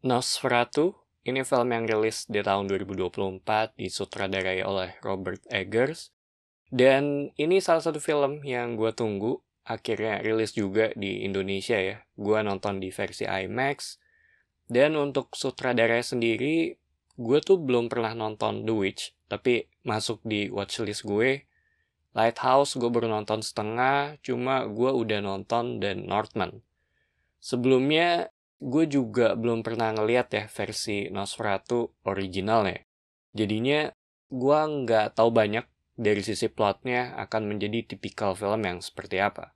Nosferatu, ini film yang rilis di tahun 2024, disutradarai oleh Robert Eggers. Dan ini salah satu film yang gue tunggu, akhirnya rilis juga di Indonesia ya. Gue nonton di versi IMAX. Dan untuk sutradaranya sendiri, gue tuh belum pernah nonton The Witch, tapi masuk di watchlist gue. Lighthouse gue baru nonton setengah, cuma gue udah nonton The Northman. Sebelumnya, gue juga belum pernah ngeliat ya versi Nosferatu originalnya. Jadinya, gue nggak tahu banyak dari sisi plotnya akan menjadi tipikal film yang seperti apa.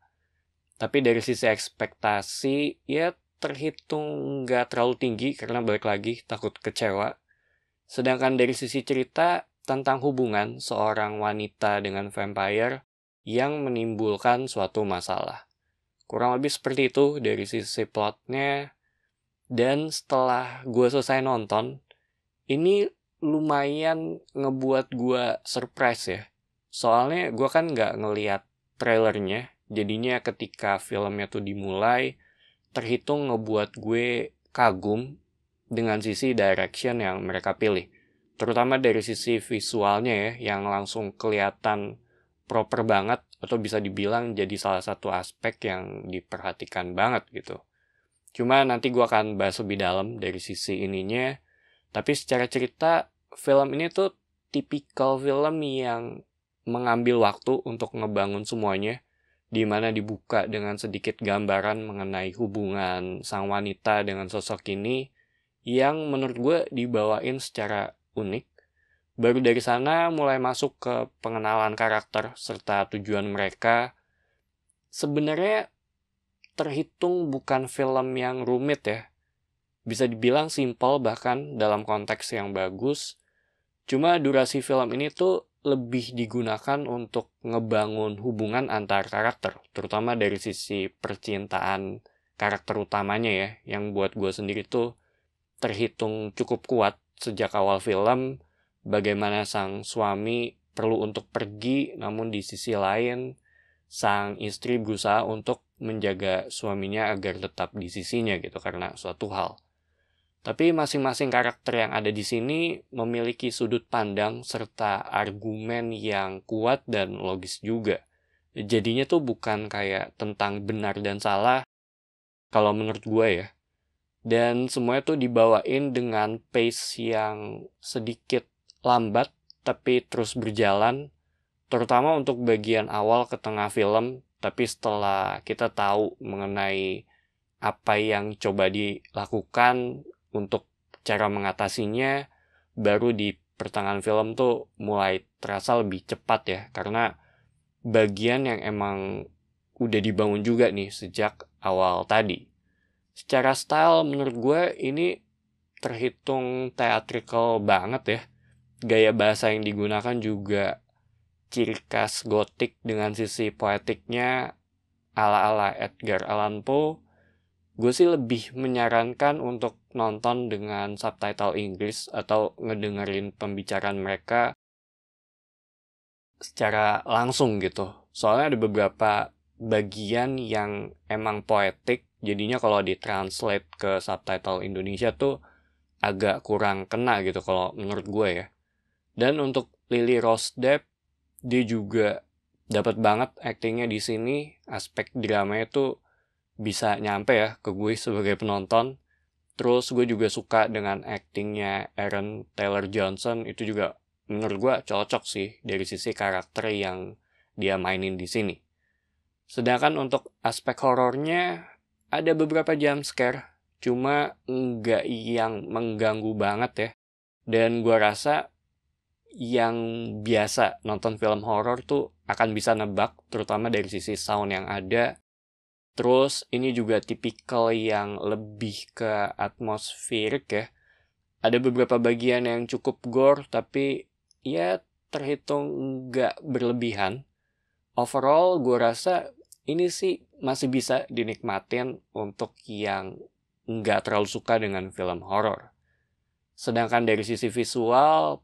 Tapi dari sisi ekspektasi, ya terhitung nggak terlalu tinggi karena balik lagi takut kecewa. Sedangkan dari sisi cerita tentang hubungan seorang wanita dengan vampire yang menimbulkan suatu masalah. Kurang lebih seperti itu dari sisi plotnya. Dan setelah gue selesai nonton, ini lumayan ngebuat gue surprise ya. Soalnya gue kan nggak ngeliat trailernya, jadinya ketika filmnya tuh dimulai, terhitung ngebuat gue kagum dengan sisi direction yang mereka pilih. Terutama dari sisi visualnya ya, yang langsung kelihatan proper banget, atau bisa dibilang jadi salah satu aspek yang diperhatikan banget gitu. Cuma nanti gue akan bahas lebih dalam dari sisi ininya. Tapi secara cerita, film ini tuh tipikal film yang mengambil waktu untuk ngebangun semuanya, di mana dibuka dengan sedikit gambaran mengenai hubungan sang wanita dengan sosok ini, yang menurut gue dibawain secara unik. Baru dari sana mulai masuk ke pengenalan karakter serta tujuan mereka. Sebenarnya terhitung bukan film yang rumit ya. Bisa dibilang simple bahkan dalam konteks yang bagus. Cuma durasi film ini tuh lebih digunakan untuk ngebangun hubungan antar karakter. Terutama dari sisi percintaan karakter utamanya ya. Yang buat gue sendiri tuh terhitung cukup kuat sejak awal film. Bagaimana sang suami perlu untuk pergi, namun di sisi lain sang istri berusaha untuk menjaga suaminya agar tetap di sisinya gitu karena suatu hal. Tapi masing-masing karakter yang ada di sini memiliki sudut pandang serta argumen yang kuat dan logis juga. Jadinya tuh bukan kayak tentang benar dan salah kalau menurut gue ya. Dan semuanya tuh dibawain dengan pace yang sedikit lambat tapi terus berjalan, terutama untuk bagian awal ke tengah film. Tapi setelah kita tahu mengenai apa yang coba dilakukan untuk cara mengatasinya, baru di pertengahan film tuh mulai terasa lebih cepat ya, karena bagian yang emang udah dibangun juga nih sejak awal tadi. Secara style menurut gue ini terhitung theatrical banget ya. Gaya bahasa yang digunakan juga ciri khas gotik dengan sisi poetiknya ala-ala Edgar Allan Poe. Gue sih lebih menyarankan untuk nonton dengan subtitle Inggris atau ngedengerin pembicaraan mereka secara langsung gitu. Soalnya ada beberapa bagian yang emang poetik, jadinya kalau ditranslate ke subtitle Indonesia tuh agak kurang kena gitu kalau menurut gue ya. Dan untuk Lily Rose Depp, dia juga dapat banget aktingnya di sini. Aspek dramanya tuh bisa nyampe ya ke gue sebagai penonton. Terus gue juga suka dengan aktingnya Aaron Taylor Johnson. Itu juga menurut gue cocok sih dari sisi karakter yang dia mainin di sini. Sedangkan untuk aspek horornya ada beberapa jump scare, cuma nggak yang mengganggu banget ya. Dan gue rasa yang biasa nonton film horor tuh akan bisa nebak, terutama dari sisi sound yang ada. Terus ini juga tipikal yang lebih ke atmosferik ya. Ada beberapa bagian yang cukup gore, tapi ya terhitung nggak berlebihan. Overall gue rasa ini sih masih bisa dinikmatin untuk yang nggak terlalu suka dengan film horor. Sedangkan dari sisi visual,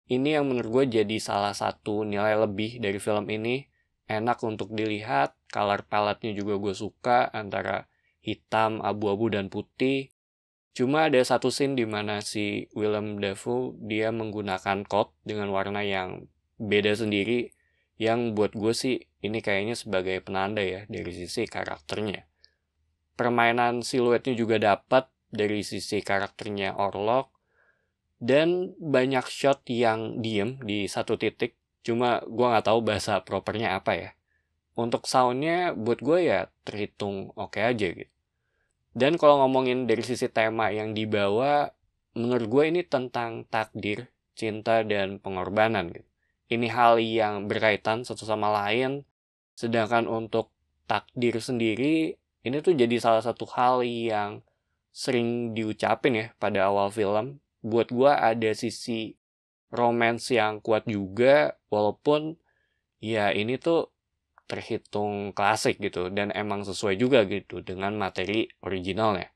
ini yang menurut gue jadi salah satu nilai lebih dari film ini. Enak untuk dilihat, color palette-nya juga gue suka antara hitam, abu-abu, dan putih. Cuma ada satu scene di mana si Willem Dafoe dia menggunakan coat dengan warna yang beda sendiri, yang buat gue sih ini kayaknya sebagai penanda ya dari sisi karakternya. Permainan siluetnya juga dapat dari sisi karakternya Orlok, dan banyak shot yang diem di satu titik, cuma gue nggak tahu bahasa propernya apa ya. Untuk soundnya buat gue ya terhitung oke aja gitu. Dan kalau ngomongin dari sisi tema yang dibawa, menurut gue ini tentang takdir, cinta, dan pengorbanan gitu. Ini hal yang berkaitan satu sama lain, sedangkan untuk takdir sendiri, ini tuh jadi salah satu hal yang sering diucapin ya pada awal film. Buat gue ada sisi romance yang kuat juga, walaupun ya ini tuh terhitung klasik gitu, dan emang sesuai juga gitu dengan materi originalnya.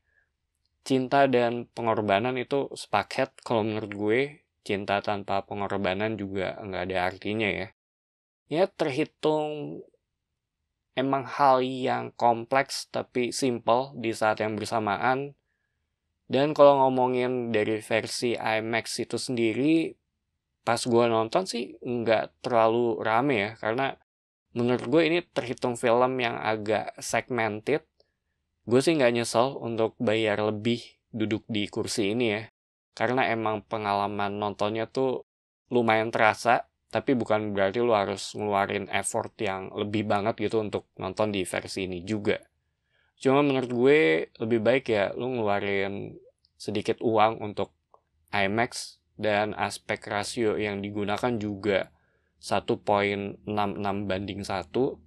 Cinta dan pengorbanan itu sepaket kalau menurut gue. Cinta tanpa pengorbanan juga nggak ada artinya ya. Ya terhitung emang hal yang kompleks tapi simple di saat yang bersamaan. Dan kalau ngomongin dari versi IMAX itu sendiri, pas gue nonton sih nggak terlalu rame ya, karena menurut gue ini terhitung film yang agak segmented. Gue sih nggak nyesel untuk bayar lebih duduk di kursi ini ya. Karena emang pengalaman nontonnya tuh lumayan terasa, tapi bukan berarti lu harus ngeluarin effort yang lebih banget gitu untuk nonton di versi ini juga. Cuma menurut gue lebih baik ya lu ngeluarin sedikit uang untuk IMAX, dan aspek rasio yang digunakan juga 1,66:1,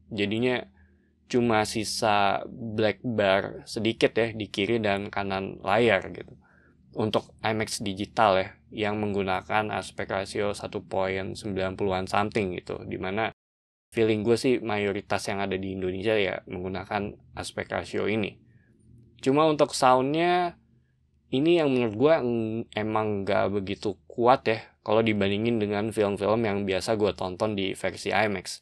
jadinya cuma sisa black bar sedikit ya di kiri dan kanan layar gitu. Untuk IMAX digital ya, yang menggunakan aspek rasio 1,90-an something gitu, dimana feeling gue sih mayoritas yang ada di Indonesia ya menggunakan aspek rasio ini. Cuma untuk soundnya, ini yang menurut gue emang gak begitu kuat ya kalau dibandingin dengan film-film yang biasa gue tonton di versi IMAX.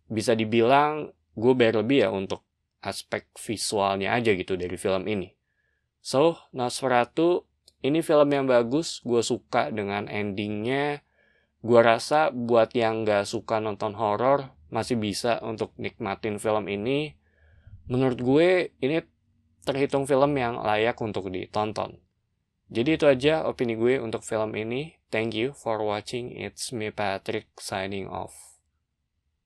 Bisa dibilang gue bayar lebih ya untuk aspek visualnya aja gitu dari film ini. So, Nosferatu ini film yang bagus, gue suka dengan endingnya. Gue rasa buat yang gak suka nonton horor masih bisa untuk nikmatin film ini. Menurut gue ini terhitung film yang layak untuk ditonton. Jadi itu aja opini gue untuk film ini. Thank you for watching. It's me Patrick signing off.